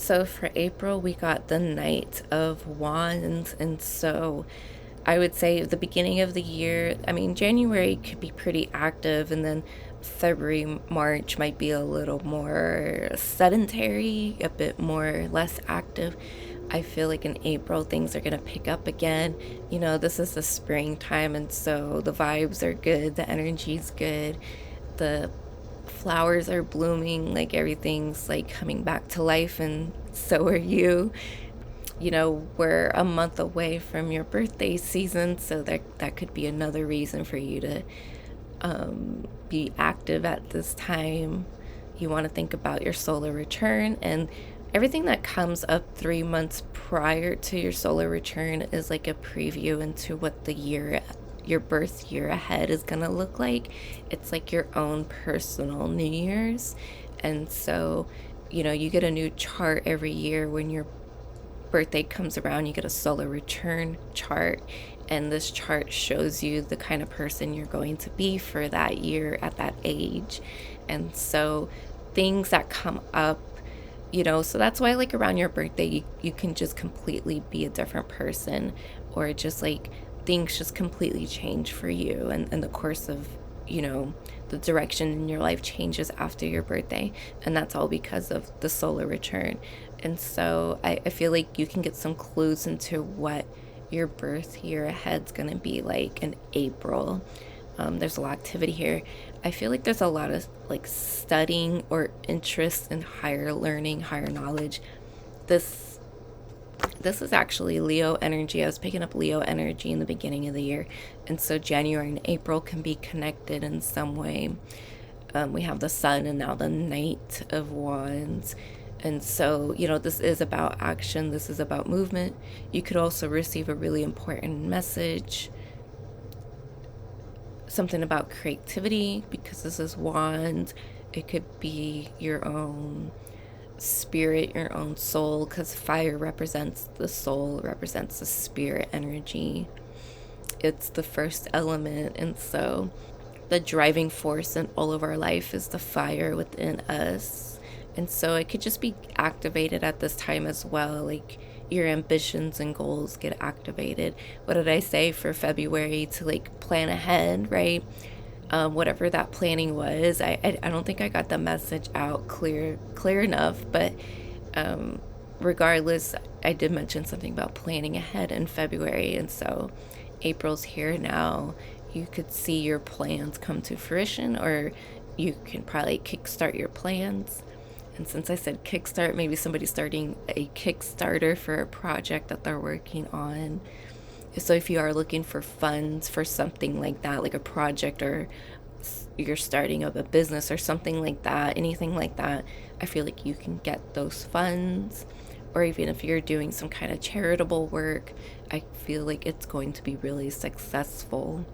So for April, we got the Knight of Wands. And so I would say the beginning of the year, I mean, January could be pretty active, and then February, March might be a little more sedentary, a bit more less active. I feel like in April, things are going to pick up again. You know, this is the springtime, and so the vibes are good, the energy's good, the flowers are blooming, like everything's like coming back to life, and so are you. You know, we're a month away from your birthday season, so that could be another reason for you to be active at this time. You want to think about your solar return, and everything that comes up 3 months prior to your solar return is like a preview into what the year, your birth year ahead is going to look like. It's like your own personal New Year's. And so, you know, you get a new chart every year. When your birthday comes around, you get a solar return chart, and this chart shows you the kind of person you're going to be for that year at that age. And so things that come up, you know, so that's why like around your birthday you can just completely be a different person, or just like things just completely change for you, and the course of, you know, the direction in your life changes after your birthday, and that's all because of the solar return. And so I feel like you can get some clues into what your birth year ahead's gonna be like in April. There's a lot of activity here. I feel like there's a lot of like studying or interest in higher learning, higher knowledge. This is actually Leo energy. I was picking up Leo energy in the beginning of the year, and so January and April can be connected in some way. We have the Sun and now the Knight of Wands. And so, you know, this is about action. This is about movement. You could also receive a really important message, something about creativity, because this is Wands. It could be your own spirit, your own soul, because fire represents the soul, represents the spirit energy. It's the first element, and so the driving force in all of our life is the fire within us. And so it could just be activated at this time as well. Like your ambitions and goals get activated. What did I say for February? To like plan ahead, right? Whatever that planning was. I don't think I got the message out clear enough, but regardless, I did mention something about planning ahead in February. And so April's here now. You could see your plans come to fruition, or you can probably kickstart your plans. And since I said kickstart, maybe somebody's starting a Kickstarter for a project that they're working on. So if you are looking for funds for something like that, like a project, or you're starting up a business or something like that, anything like that, I feel like you can get those funds. Or even if you're doing some kind of charitable work, I feel like it's going to be really successful.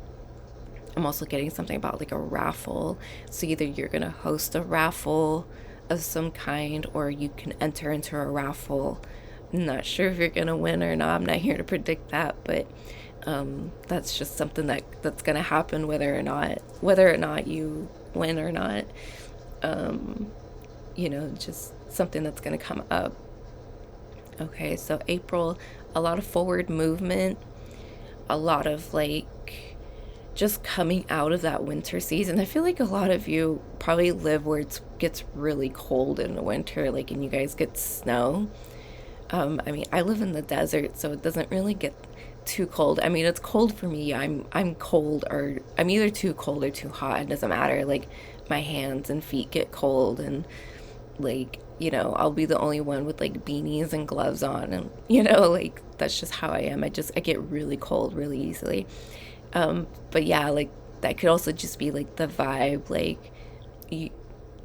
I'm also getting something about like a raffle. So either you're going to host a raffle of some kind, or you can enter into a raffle. I'm not sure if you're gonna win or not. I'm not here to predict that, but that's just something that's gonna happen whether or not you win or not. You know, just something that's gonna come up. Okay, so April, a lot of forward movement, a lot of like just coming out of that winter season. I feel like a lot of you probably live where it gets really cold in the winter, like, and you guys get snow. I mean, I live in the desert, so it doesn't really get too cold. I mean, it's cold for me. I'm cold, or I'm either too cold or too hot. It doesn't matter. Like, my hands and feet get cold, and like, you know, I'll be the only one with like beanies and gloves on, and you know, like, that's just how I am. I get really cold really easily. But yeah, like that could also just be like the vibe, like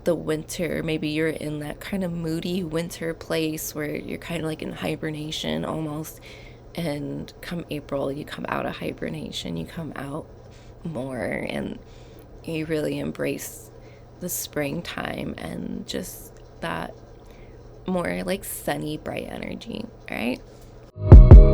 the winter. Maybe you're in that kind of moody winter place where you're kind of like in hibernation almost, and come April, you come out of hibernation, you come out more, and you really embrace the springtime and just that more like sunny, bright energy, all right?